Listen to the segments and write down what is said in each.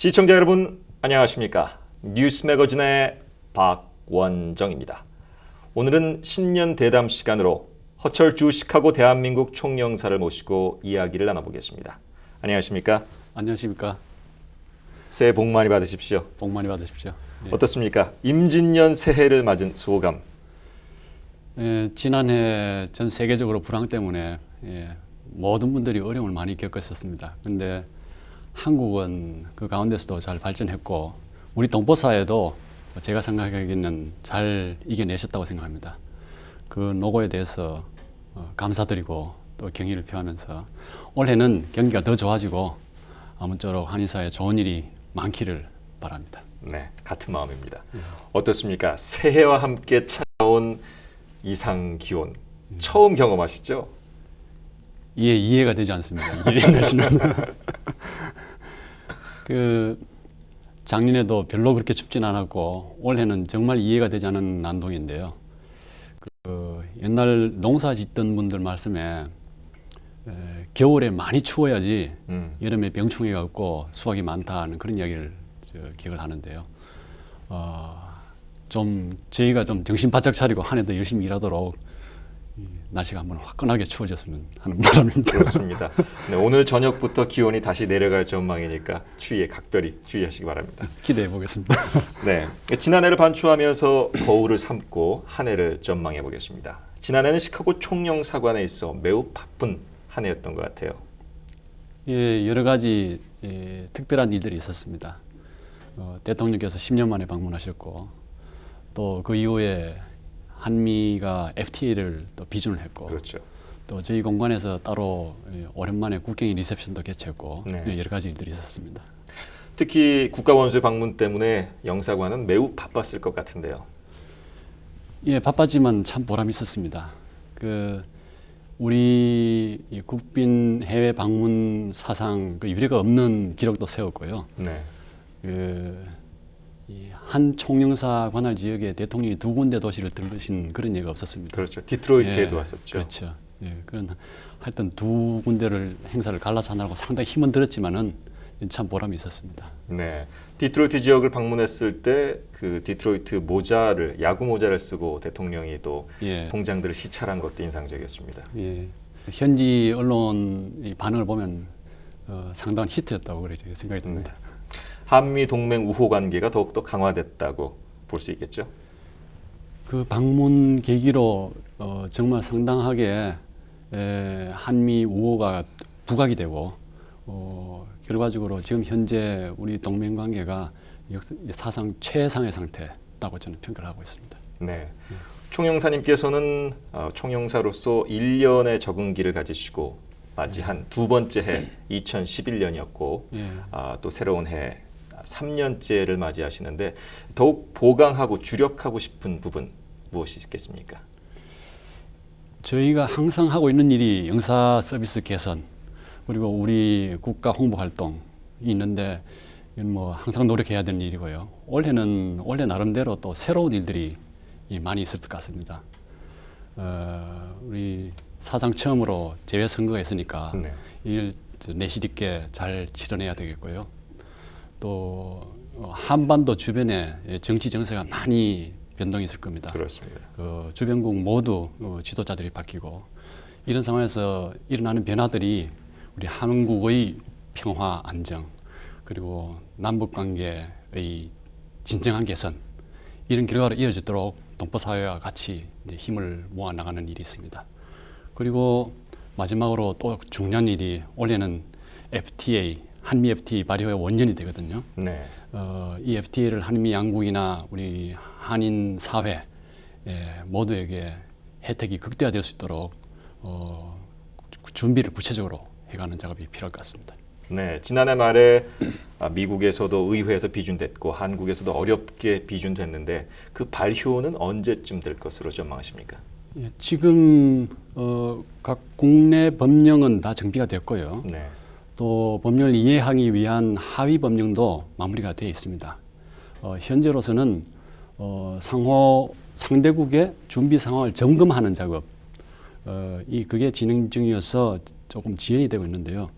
시청자 여러분 안녕하십니까? 뉴스 매거진의 박원정입니다. 오늘은 신년 대담 시간으로 허철주 시카고 대한민국 총영사를 모시고 이야기를 나눠보겠습니다. 안녕하십니까? 안녕하십니까? 새해 복 많이 받으십시오. 복 많이 받으십시오. 예. 어떻습니까? 임진년 새해를 맞은 소감. 지난해 전 세계적으로 불황 때문에 모든 분들이 어려움을 많이 겪었었습니다. 그런데 한국은 그 가운데서도 잘 발전했고 우리 동포사회도 제가 생각하기에는 잘 이겨내셨다고 생각합니다. 그 노고에 대해서 감사드리고 또 경의를 표하면서 올해는 경기가 더 좋아지고 아무쪼록 한인사회에 좋은 일이 많기를 바랍니다. 네, 같은 마음입니다. 어떻습니까? 새해와 함께 찾아온 이상 기온 처음 경험하시죠? 이해가 되지 않습니다. 그 작년에도 별로 그렇게 춥진 않았고 올해는 정말 이해가 되지 않는 난동인데요. 그 옛날 농사 짓던 분들 말씀에 겨울에 많이 추워야지 여름에 병충해가 없고 수확이 많다는 그런 이야기를 기억을 하는데요. 좀 저희가 좀 정신 바짝 차리고 한 해 더 열심히 일하도록 날씨가 한번 화끈하게 추워졌으면 하는 바람입니다. 그렇습니다. 네, 오늘 저녁부터 기온이 다시 내려갈 전망이니까 추위에 각별히 주의하시기 바랍니다. 기대해 보겠습니다. 네, 지난해를 반추하면서 거울을 삼고 한 해를 전망해 보겠습니다. 지난해는 시카고 총영사관에 있어 매우 바쁜 한 해였던 것 같아요. 예, 여러 가지 특별한 일들이 있었습니다. 대통령께서 10년 만에 방문하셨고 또 그 이후에 한미가 FTA를 또 비준을 했고 그렇죠. 또 저희 공관에서 따로 오랜만에 국경의 리셉션도 개최했고 네. 여러 가지 일들이 있었습니다. 특히 국가원수의 방문 때문에 영사관은 매우 바빴을 것 같은데요. 예, 바빴지만 참 보람이 있었습니다. 그 우리 이 국빈 해외 방문 사상 그 유례가 없는 기록도 세웠고요. 네. 한 총영사 관할 지역에 대통령이 2군데 도시를 들르신 그런 예가 없었습니다. 그렇죠. 디트로이트에도 왔었죠. 그렇죠. 예, 그런 하여튼 2군데를 행사를 갈라서 하느라고 상당히 힘은 들었지만은 참 보람이 있었습니다. 네. 디트로이트 지역을 방문했을 때 그 디트로이트 모자를 야구 모자를 쓰고 대통령이 또 동장들을 시찰한 것도 인상적이었습니다. 예. 현지 언론 반응을 보면 상당한 히트였다고 그래 생각이 듭니다. 한미 동맹 우호 관계가 더욱더 강화됐다고 볼 수 있겠죠? 그 방문 계기로 정말 상당하게 한미 우호가 부각이 되고 결과적으로 지금 현재 우리 동맹 관계가 사상 최상의 상태라고 저는 평가를 하고 있습니다. 네. 총영사님께서는 총영사로서 1년의 적응기를 가지시고 맞이한 두 번째 해 2011년이었고 또 새로운 해 3년째를 맞이하시는데 더욱 보강하고 주력하고 싶은 부분 무엇이 있겠습니까? 저희가 항상 하고 있는 일이 영사 서비스 개선 그리고 우리 국가 홍보 활동이 있는데 뭐 항상 노력해야 되는 일이고요. 올해 나름대로 또 새로운 일들이 많이 있을 것 같습니다. 우리 사상 처음으로 재외선거가 있으니까 일 내실 있게 잘 치러내야 되겠고요. 또 한반도 주변에 정치 정세가 많이 변동이 있을 겁니다. 그렇습니다. 주변국 모두 지도자들이 바뀌고 이런 상황에서 일어나는 변화들이 우리 한국의 평화 안정 그리고 남북 관계의 진정한 개선 이런 결과로 이어지도록 동포 사회와 같이 이제 힘을 모아 나가는 일이 있습니다. 그리고 마지막으로 또 중요한 일이 올해는 FTA 한미 FTA 발효의 원년이 되거든요. 네. 이 FTA를 한미 양국이나 우리 한인 사회 모두에게 혜택이 극대화될 수 있도록 준비를 구체적으로 해가는 작업이 필요할 것 같습니다. 네, 지난해 말에 미국에서도 의회에서 비준됐고 한국에서도 어렵게 비준됐는데 그 발효는 언제쯤 될 것으로 전망하십니까? 지금 각 국내 법령은 다 정비가 됐고요. 네. 또 법령을 이해하기 위한 하위 법령도 마무리가 되어 있습니다. 현재로서는 상호 상대국의 준비 상황을 점검하는 작업, 그게 진행 중이어서 조금 지연이 되고 있는데요.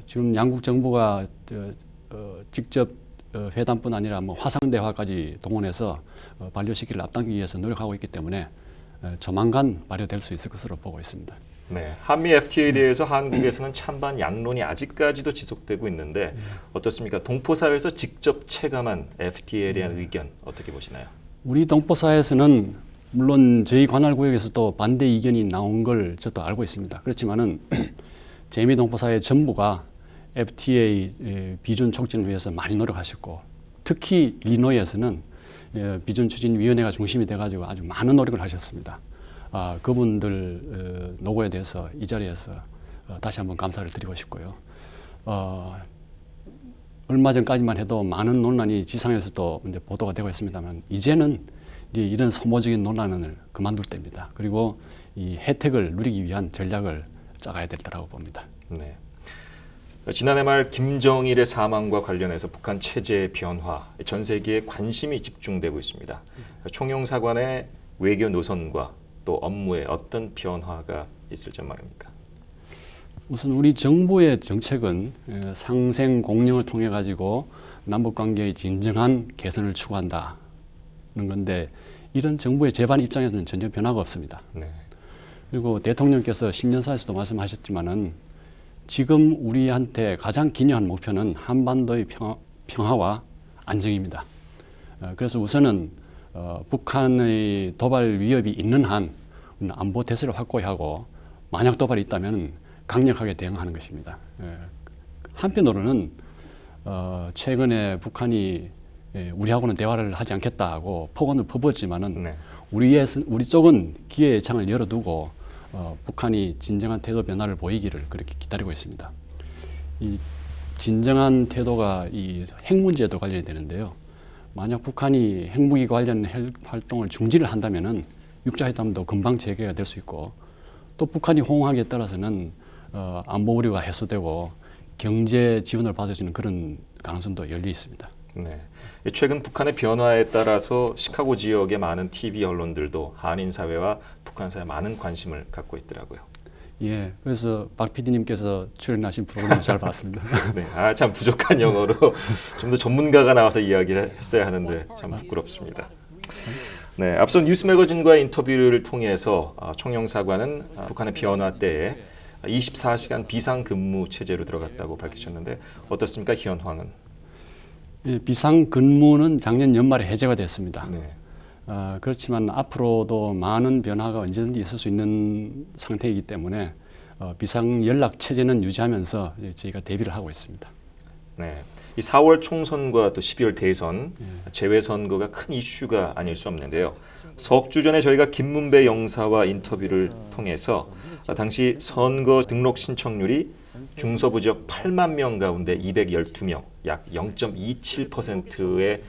지금 양국 정부가 직접 회담뿐 아니라 뭐 화상 대화까지 동원해서 발효시키를 앞당기기 위해서 노력하고 있기 때문에 조만간 발효될 수 있을 것으로 보고 있습니다. 네, 한미 FTA에 대해서 한국에서는 찬반 양론이 아직까지도 지속되고 있는데 어떻습니까? 동포사회에서 직접 체감한 FTA에 대한 의견 어떻게 보시나요? 우리 동포사에서는 물론 저희 관할 구역에서도 반대 이견이 나온 걸 저도 알고 있습니다. 그렇지만은 재미 동포사회 전부가 FTA 비준 촉진을 위해서 많이 노력하셨고 특히 일리노이에서는 비준 추진 위원회가 중심이 돼가지고 아주 많은 노력을 하셨습니다. 그분들 노고에 대해서 이 자리에서 다시 한번 감사를 드리고 싶고요. 얼마 전까지만 해도 많은 논란이 지상에서도 이제 보도가 되고 있습니다만 이제는 이제 이런 소모적인 논란을 그만둘 때입니다. 그리고 이 혜택을 누리기 위한 전략을 짜가야 될 때라고 봅니다. 네. 지난해 말 김정일의 사망과 관련해서 북한 체제의 변화, 전 세계에 관심이 집중되고 있습니다. 총영사관의 외교 노선과 또 업무에 어떤 변화가 있을 전망입니까? 우선 우리 정부의 정책은 상생 공영을 통해 가지고 남북 관계의 진정한 개선을 추구한다는 건데 이런 정부의 제반 입장에서는 전혀 변화가 없습니다. 네. 그리고 대통령께서 신년사에서도 말씀하셨지만은 지금 우리한테 가장 기여한 목표는 한반도의 평화와 안정입니다. 그래서 우선은 북한의 도발 위협이 있는 한 안보 태세를 확고히 하고 만약 도발이 있다면 강력하게 대응하는 것입니다. 한편으로는 최근에 북한이 우리하고는 대화를 하지 않겠다고 폭언을 퍼부었지만은 네. 우리 쪽은 기회의 창을 열어두고 북한이 진정한 태도 변화를 보이기를 그렇게 기다리고 있습니다. 이 진정한 태도가 이 핵 문제에도 관련이 되는데요. 만약 북한이 핵무기 관련 활동을 중지를 한다면은 육자회담도 금방 재개가 될 수 있고 또 북한이 호응하기에 따라서는 안보 우려가 해소되고 경제 지원을 받아주는 그런 가능성도 열려 있습니다. 네. 최근 북한의 변화에 따라서 시카고 지역의 많은 TV 언론들도 한인 사회와 북한 사회에 많은 관심을 갖고 있더라고요. 예, 그래서 박 PD님께서 출연하신 프로그램을 잘 봤습니다. 네, 참 부족한 영어로 좀 더 전문가가 나와서 이야기를 했어야 하는데 참 부끄럽습니다. 네, 앞서 뉴스 매거진과의 인터뷰를 통해서 총영사관은 북한의 변화 때에 24시간 비상근무 체제로 들어갔다고 밝히셨는데 어떻습니까, 현황은? 예, 비상근무는 작년 연말에 해제가 됐습니다. 네. 그렇지만 앞으로도 많은 변화가 언제든지 있을 수 있는 상태이기 때문에 비상연락 체제는 유지하면서 저희가 대비를 하고 있습니다. 네. 이 4월 총선과 또 12월 대선, 재외선거가 큰 이슈가 아닐 수 없는데요. 석 주 전에 저희가 김문배 영사와 인터뷰를 통해서 당시 선거 등록 신청률이 중서부 지역 8만 명 가운데 212명, 약 0.27%의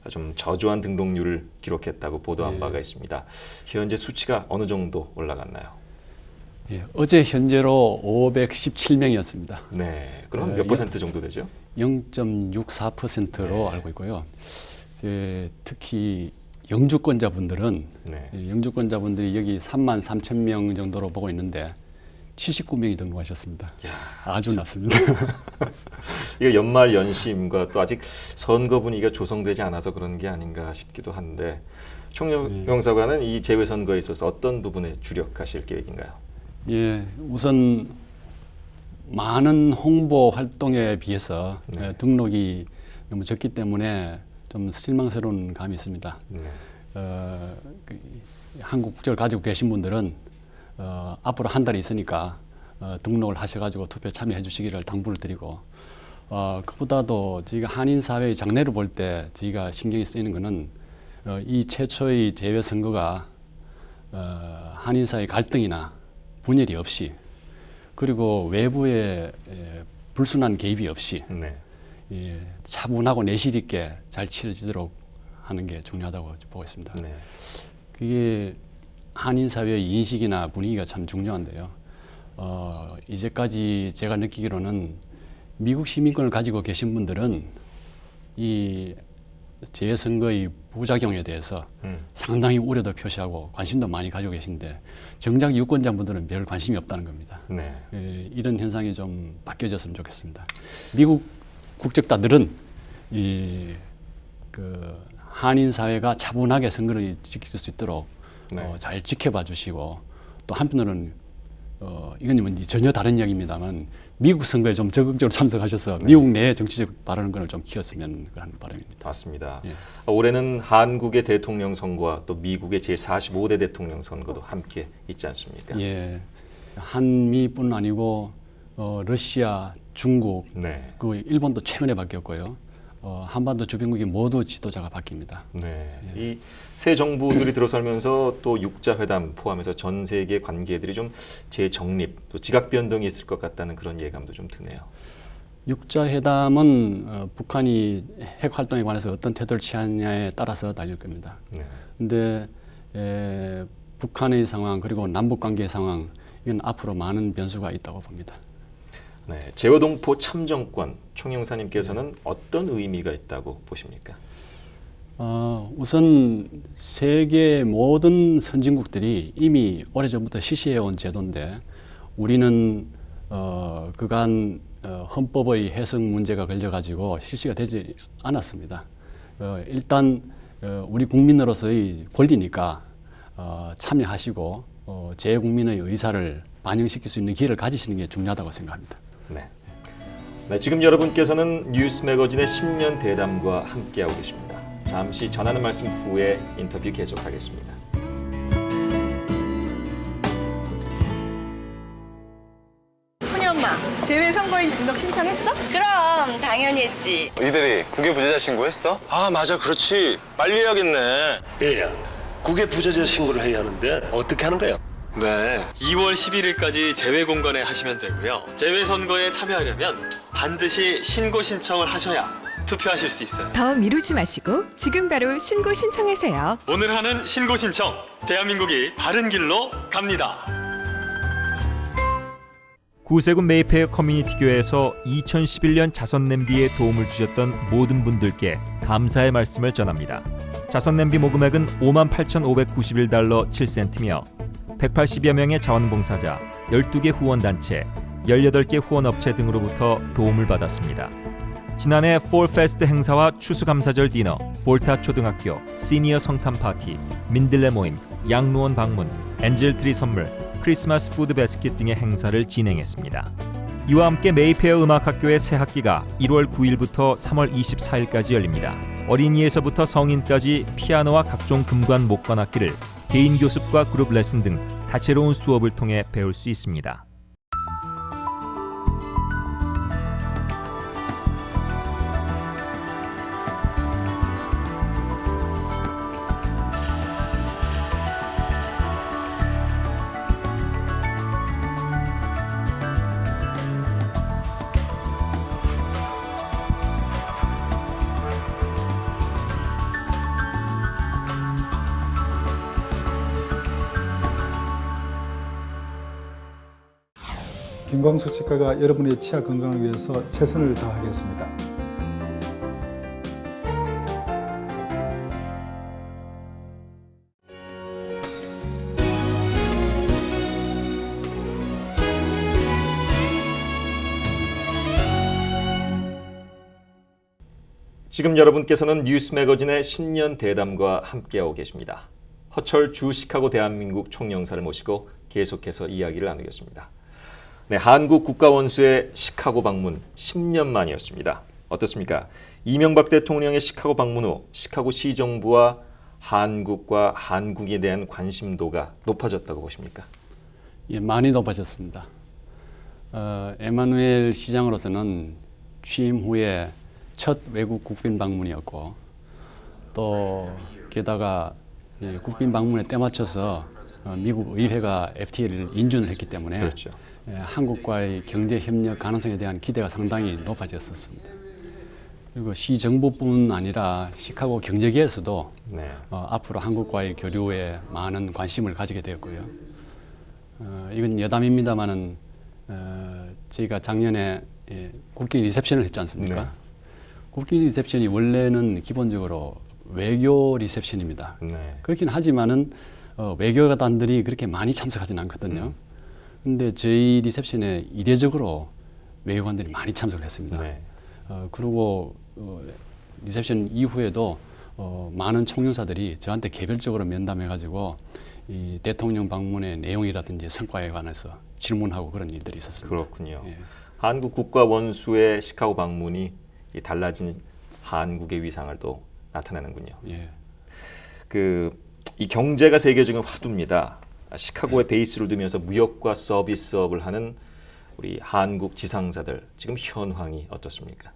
좀 저조한 등록률을 기록했다고 보도한 바가 있습니다. 현재 수치가 어느 정도 올라갔나요? 예, 어제 현재로 517명이었습니다. 네, 그럼 몇 퍼센트 정도 되죠? 0.64%로 알고 있고요. 특히 영주권자분들은 네. 영주권자분들이 여기 3만 3천 명 정도로 보고 있는데 79명이 등록하셨습니다. 아주 낮습니다. 이게 연말 연심과 또 아직 선거 분위기가 조성되지 않아서 그런 게 아닌가 싶기도 한데 총영사관은 이 재외선거에 있어서 어떤 부분에 주력하실 계획인가요? 예, 우선 많은 홍보 활동에 비해서 등록이 너무 적기 때문에 좀 실망스러운 감이 있습니다. 네. 한국 국적을 가지고 계신 분들은 앞으로 한 달이 있으니까 등록을 하셔가지고 투표에 참여해 주시기를 당부를 드리고 그보다도 저희가 한인 사회의 장래를 볼 때 저희가 신경이 쓰이는 것은 이 최초의 재외 선거가 한인 사회 갈등이나 분열이 없이 그리고 외부의 불순한 개입이 없이 네. 차분하고 내실 있게 잘 치러지도록 하는 게 중요하다고 보고 있습니다. 네. 그게 한인 사회의 인식이나 분위기가 참 중요한데요. 이제까지 제가 느끼기로는 미국 시민권을 가지고 계신 분들은 이 재선거의 부작용에 대해서 상당히 우려도 표시하고 관심도 많이 가지고 계신데 정작 유권자분들은 별 관심이 없다는 겁니다. 네. 이런 현상이 좀 바뀌어졌으면 좋겠습니다. 미국 국적자들은 그 한인 사회가 차분하게 선거를 지킬 수 있도록 네. 잘 지켜봐 주시고, 또 한편으로는 이건 뭐 전혀 다른 이야기입니다만 미국 선거에 좀 적극적으로 참석하셔서 미국 내 정치적 발언권을 좀 키웠으면 하는 바람입니다. 맞습니다. 예. 올해는 한국의 대통령 선거와 또 미국의 제45대 대통령 선거도 함께 있지 않습니까? 예, 한미뿐 아니고 러시아, 중국, 네. 그 일본도 최근에 바뀌었고요. 한반도 주변국이 모두 지도자가 바뀝니다. 네. 이 새 정부들이 들어서면서 또 육자 회담 포함해서 전 세계 관계들이 좀 재정립, 또 지각 변동이 있을 것 같다는 그런 예감도 좀 드네요. 육자 회담은 북한이 핵 활동에 관해서 어떤 태도를 취하느냐에 따라서 달릴 겁니다. 네. 근데 북한의 상황 그리고 남북 관계의 상황, 이건 앞으로 많은 변수가 있다고 봅니다. 네. 제어동포 참정권 총영사님께서는 어떤 의미가 있다고 보십니까? 우선 세계 모든 선진국들이 이미 오래전부터 실시해온 제도인데, 우리는 그간 헌법의 해석 문제가 걸려가지고 실시가 되지 않았습니다. 일단 우리 국민으로서의 권리니까 참여하시고 재국민의 의사를 반영시킬 수 있는 기회를 가지시는 게 중요하다고 생각합니다. 네. 네, 지금 여러분께서는 뉴스 매거진의 신년 대담과 함께하고 계십니다. 잠시 전하는 말씀 후에 인터뷰 계속하겠습니다. 훈이 엄마, 제외 선거인 등록 신청했어? 그럼 당연히 했지. 이대리 국외 부재자 신고했어? 아 맞아 그렇지 빨리 해야겠네. 얘야, 국외 부재자 신고를 해야 하는데 어떻게 하는 거야? 네 2월 11일까지 재외공간에 하시면 되고요. 재외선거에 참여하려면 반드시 신고 신청을 하셔야 투표하실 수 있어요. 더 미루지 마시고 지금 바로 신고 신청하세요. 오늘 하는 신고 신청, 대한민국이 바른 길로 갑니다. 구세군 메이페어 커뮤니티 교회에서 2011년 자선 냄비에 도움을 주셨던 모든 분들께 감사의 말씀을 전합니다. 자선 냄비 모금액은 58,591달러 7센트며 180여 명의 자원봉사자, 12개 후원단체, 18개 후원업체 등으로부터 도움을 받았습니다. 지난해 폴페스트 행사와 추수감사절 디너, 볼타 초등학교, 시니어 성탄 파티, 민들레 모임, 양로원 방문, 엔젤트리 선물, 크리스마스 푸드 배스킷 등의 행사를 진행했습니다. 이와 함께 메이페어 음악학교의 새 학기가 1월 9일부터 3월 24일까지 열립니다. 어린이에서부터 성인까지 피아노와 각종 금관 목관 악기를 개인 교습과 그룹 레슨 등 다채로운 수업을 통해 배울 수 있습니다. 김광수 치과가 여러분의 치아 건강을 위해서 최선을 다하겠습니다. 지금 여러분께서는 뉴스 매거진의 신년 대담과 함께하고 계십니다. 허철 주 시카고 대한민국 총영사를 모시고 계속해서 이야기를 나누겠습니다. 네, 한국 국가원수의 시카고 방문 10년 만이었습니다. 어떻습니까? 이명박 대통령의 시카고 방문 후 시카고 시정부와 한국과 한국에 대한 관심도가 높아졌다고 보십니까? 예, 많이 높아졌습니다. 에마누엘 시장으로서는 취임 후에 첫 외국 국빈 방문이었고, 또 게다가 국빈 방문에 때맞춰서 미국 의회가 FTA를 인준을 했기 때문에 그렇죠. 한국과의 경제 협력 가능성에 대한 기대가 상당히 높아졌었습니다. 그리고 시정부뿐 아니라 시카고 경제계에서도 네. 앞으로 한국과의 교류에 많은 관심을 가지게 되었고요. 이건 여담입니다만은 저희가 작년에 국빈 리셉션을 했지 않습니까? 네. 국빈 리셉션이 원래는 기본적으로 외교 리셉션입니다. 네. 그렇긴 하지만은 외교관들이 그렇게 많이 참석하지는 않거든요. 근데 저희 리셉션에 이례적으로 외교관들이 많이 참석을 했습니다. 네. 그리고 리셉션 이후에도 많은 총영사들이 저한테 개별적으로 면담해가지고 이 대통령 방문의 내용이라든지 성과에 관해서 질문하고 그런 일들이 있었습니다. 그렇군요. 예. 한국 국가 원수의 시카고 방문이 이 달라진 한국의 위상을 또 나타내는군요. 예. 이 경제가 세계적인 화두입니다. 시카고에 베이스를 두면서 무역과 서비스업을 하는 우리 한국 지상사들 지금 현황이 어떻습니까?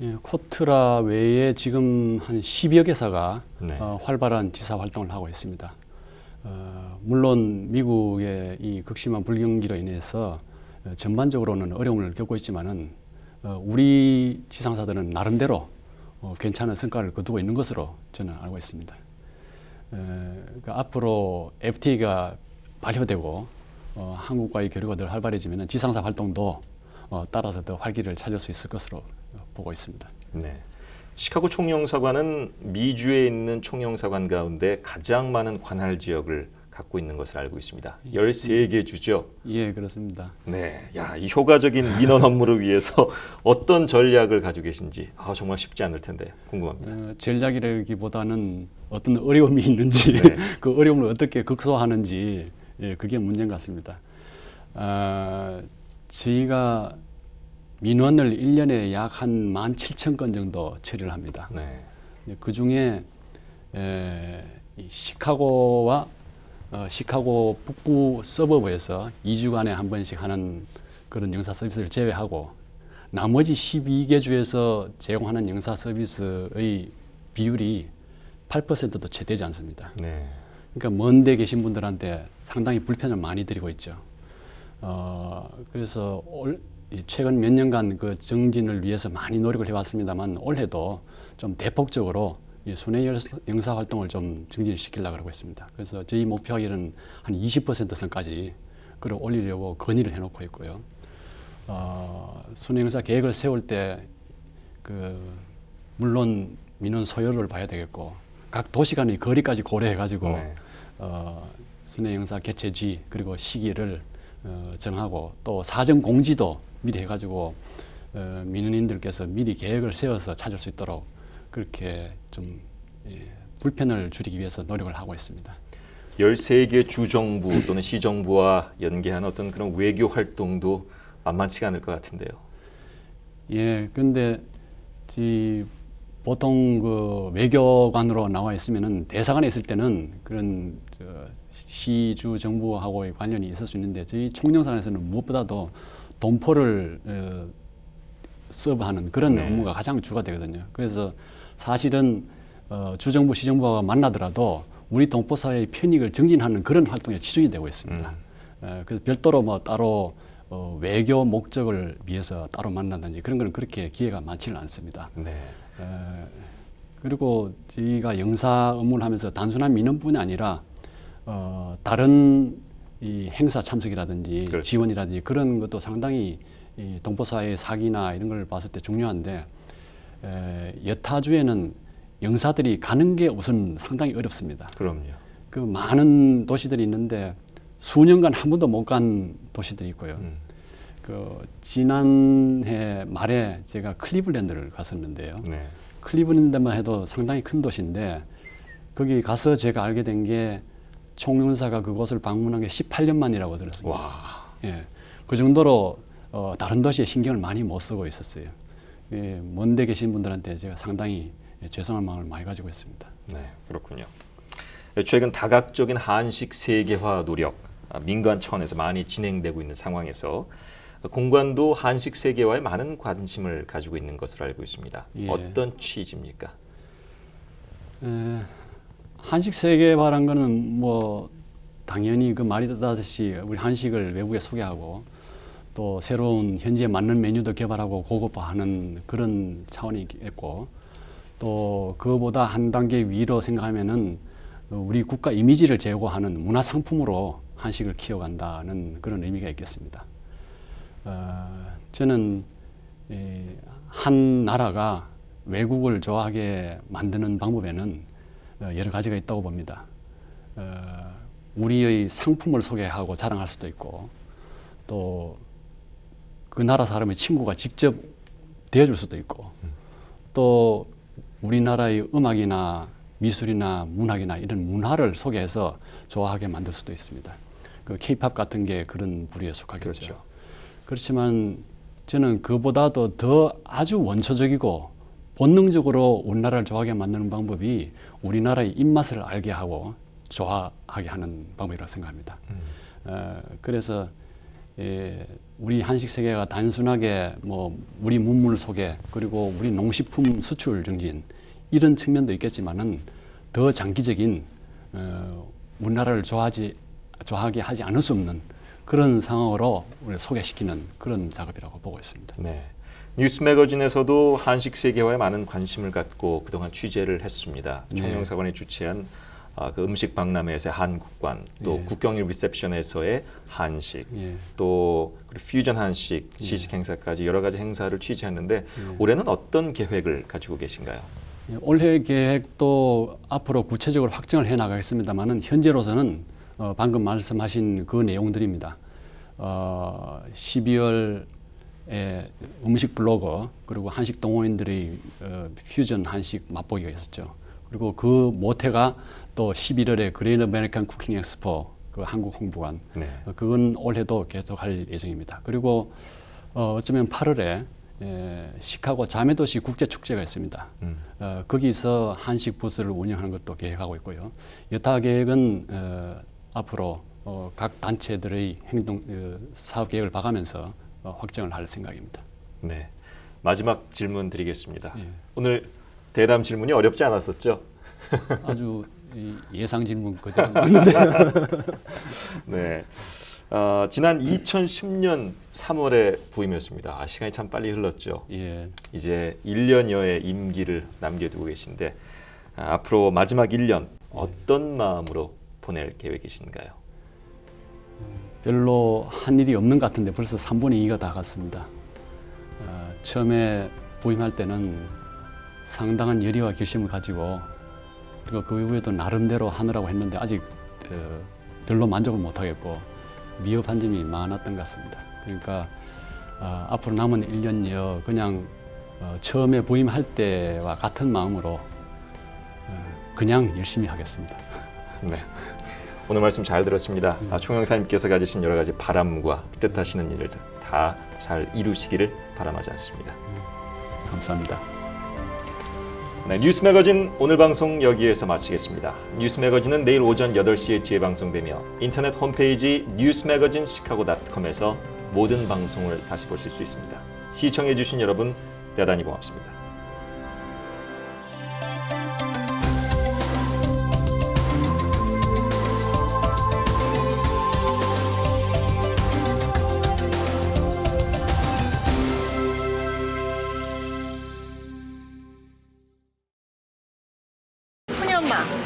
예, 코트라 외에 지금 한 10여 개사가 네. 활발한 지사 활동을 하고 있습니다. 물론 미국의 이 극심한 불경기로 인해서 전반적으로는 어려움을 겪고 있지만은 우리 지상사들은 나름대로 괜찮은 성과를 거두고 있는 것으로 저는 알고 있습니다. 그러니까 앞으로 FTA가 발효되고 한국과의 교류가 더 활발해지면 지상사 활동도 따라서 더 활기를 찾을 수 있을 것으로 보고 있습니다. 네. 시카고 총영사관은 미주에 있는 총영사관 가운데 가장 많은 관할 지역을 갖고 있는 것을 알고 있습니다. 13개 주죠? 예, 그렇습니다. 네. 야, 이 효과적인 민원 업무를 위해서 어떤 전략을 가지고 계신지 정말 쉽지 않을 텐데 궁금합니다. 전략이라기보다는 어떤 어려움이 있는지 네. 그 어려움을 어떻게 극소화하는지 그게 문제인 것 같습니다. 저희가 민원을 1년에 약 한 17,000건 정도 처리를 합니다. 네. 그 중에 시카고와 시카고 북부 서버브에서 2주간에 한 번씩 하는 그런 영사 서비스를 제외하고 나머지 12개 주에서 제공하는 영사 서비스의 비율이 8%도 채 되지 않습니다. 네. 그러니까 먼데 계신 분들한테 상당히 불편을 많이 드리고 있죠. 그래서 최근 몇 년간 그 정진을 위해서 많이 노력을 해왔습니다만 올해도 좀 대폭적으로 순회 영사 활동을 좀 증진시키려고 하고 있습니다. 그래서 저희 목표하기는 한 20% 선까지 끌어올리려고 건의를 해놓고 있고요. 순회 영사 계획을 세울 때 물론 민원 소요를 봐야 되겠고 각 도시 간의 거리까지 고려해가지고 네. 순회 영사 개최지 그리고 시기를 정하고 또 사전 공지도 미리 해가지고 민원인들께서 미리 계획을 세워서 찾을 수 있도록 그렇게 좀 불편을 줄이기 위해서 노력을 하고 있습니다. 13개 주정부 또는 시정부와 연계한 어떤 그런 외교 활동도 만만치가 않을 것 같은데요. 예, 근데 보통 그 외교관으로 나와 있으면은 대사관에 있을 때는 그런 시주 정부하고의 관련이 있을 수 있는데 저희 총영사관에서는 무엇보다도 동포를 서브하는 그런 네. 업무가 가장 주가 되거든요. 그래서 사실은 주정부, 시정부가 만나더라도 우리 동포 사회의 편익을 증진하는 그런 활동에 치중이 되고 있습니다. 그래서 별도로 따로 외교 목적을 위해서 따로 만난다든지 그런 거는 그렇게 기회가 많지는 않습니다. 네. 그리고 저희가 영사 업무를 하면서 단순한 민원뿐이 아니라 다른 이 행사 참석이라든지 그렇죠. 지원이라든지 그런 것도 상당히 이 동포사회의 사기나 이런 걸 봤을 때 중요한데 여타주에는 영사들이 가는 게 우선 상당히 어렵습니다. 그럼요. 그 많은 도시들이 있는데 수년간 한 번도 못 간 도시들이 있고요. 지난해 말에 제가 클리블랜드를 갔었는데요. 네. 클리블랜드만 해도 상당히 큰 도시인데 거기 가서 제가 알게 된 게 총영사가 그곳을 방문한 게 18년 만이라고 들었습니다. 와. 예, 그 정도로 다른 도시에 신경을 많이 못 쓰고 있었어요. 예, 먼데 계신 분들한테 제가 상당히 죄송한 마음을 많이 가지고 있습니다. 네, 그렇군요. 최근 다각적인 한식 세계화 노력, 민간 차원에서 많이 진행되고 있는 상황에서 공관도 한식 세계화에 많은 관심을 가지고 있는 것으로 알고 있습니다. 예. 어떤 취지입니까? 한식 세계화란 거는 당연히 그 말이 뜻하듯이 우리 한식을 외국에 소개하고 또 새로운 현지에 맞는 메뉴도 개발하고 고급화하는 그런 차원이 있고 또 그거보다 한 단계 위로 생각하면은 우리 국가 이미지를 제고하는 문화 상품으로 한식을 키워간다는 그런 의미가 있겠습니다. 저는 한 나라가 외국을 좋아하게 만드는 방법에는 여러 가지가 있다고 봅니다. 우리의 상품을 소개하고 자랑할 수도 있고 또 그 나라 사람의 친구가 직접 대해줄 수도 있고 또 우리나라의 음악이나 미술이나 문학이나 이런 문화를 소개해서 좋아하게 만들 수도 있습니다. 그 K-팝 같은 게 그런 부류에 속하겠죠. 그렇죠. 그렇지만 저는 그보다도 더 아주 원초적이고 본능적으로 우리나라를 좋아하게 만드는 방법이 우리나라의 입맛을 알게 하고 좋아하게 하는 방법이라고 생각합니다. 그래서 우리 한식 세계가 단순하게 뭐 우리 문물 소개 그리고 우리 농식품 수출 증진 이런 측면도 있겠지만은 더 장기적인 우리나라를 좋아하게 하지 않을 수 없는 그런 상황으로 우리를 소개시키는 그런 작업이라고 보고 있습니다. 네. 뉴스 매거진에서도 한식 세계화에 많은 관심을 갖고 그동안 취재를 했습니다. 총영사관이 주최한 그 음식 박람회에서의 한국관, 또 국경일 리셉션에서의 한식, 또 퓨전 한식 시식 행사까지 여러 가지 행사를 취재했는데 올해는 어떤 계획을 가지고 계신가요? 올해 계획도 앞으로 구체적으로 확정을 해 나가겠습니다만은 현재로서는 방금 말씀하신 그 내용들입니다. 12월에 음식 블로거 그리고 한식 동호인들의 퓨전 한식 맛보기가 있었죠. 그리고 그 모태가 또 11월에 그레인 아메리칸 쿠킹 엑스포 그 한국 홍보관 그건 올해도 계속 할 예정입니다. 그리고 어쩌면 8월에 시카고 자매도시 국제축제가 있습니다. 거기서 한식 부스를 운영하는 것도 계획하고 있고요. 여타 계획은 앞으로 각 단체들의 사업 계획을 봐가면서 확정을 할 생각입니다. 네, 마지막 질문 드리겠습니다. 오늘 대담 질문이 어렵지 않았었죠? 아주 예상 질문 그대로 맞는데요. 네. 지난 2010년 3월에 부임했습니다. 시간이 참 빨리 흘렀죠. 이제 1년여의 임기를 남겨두고 계신데 앞으로 마지막 1년 어떤 마음으로 보낼 계획이신가요? 별로 한 일이 없는 것 같은데 벌써 3분의 2가 다 갔습니다. 처음에 부임할 때는 상당한 열의와 결심을 가지고 그리고 그 이후에도 나름대로 하느라고 했는데 아직 별로 만족을 못하겠고 미흡한 점이 많았던 것 같습니다. 그러니까 앞으로 남은 1년여 그냥 처음에 부임할 때와 같은 마음으로 그냥 열심히 하겠습니다. 네, 오늘 말씀 잘 들었습니다. 총영사님께서 가지신 여러 가지 바람과 뜻하시는 일을 다 잘 이루시기를 바람하지 않습니다. 감사합니다. 네, 뉴스 매거진 오늘 방송 여기에서 마치겠습니다. 뉴스 매거진은 내일 오전 8시에 재방송되며 인터넷 홈페이지 뉴스매거진 시카고.com에서 모든 방송을 다시 보실 수 있습니다. 시청해 주신 여러분 대단히 고맙습니다.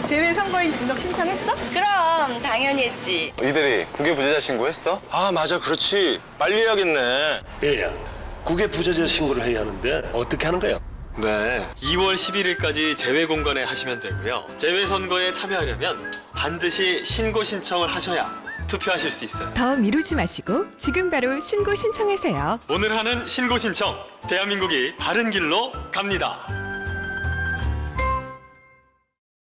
제외 선거인 등록 신청했어? 그럼 당연히 했지. 이대리 국외 부재자 신고했어? 아 맞아 그렇지 빨리 해야겠네. 얘야 국외 부재자 신고를 해야 하는데 어떻게 하는 거야? 네, 2월 11일까지 제외 공간에 하시면 되고요. 제외 선거에 참여하려면 반드시 신고 신청을 하셔야 투표하실 수 있어요. 더 미루지 마시고 지금 바로 신고 신청하세요. 오늘 하는 신고 신청, 대한민국이 바른 길로 갑니다.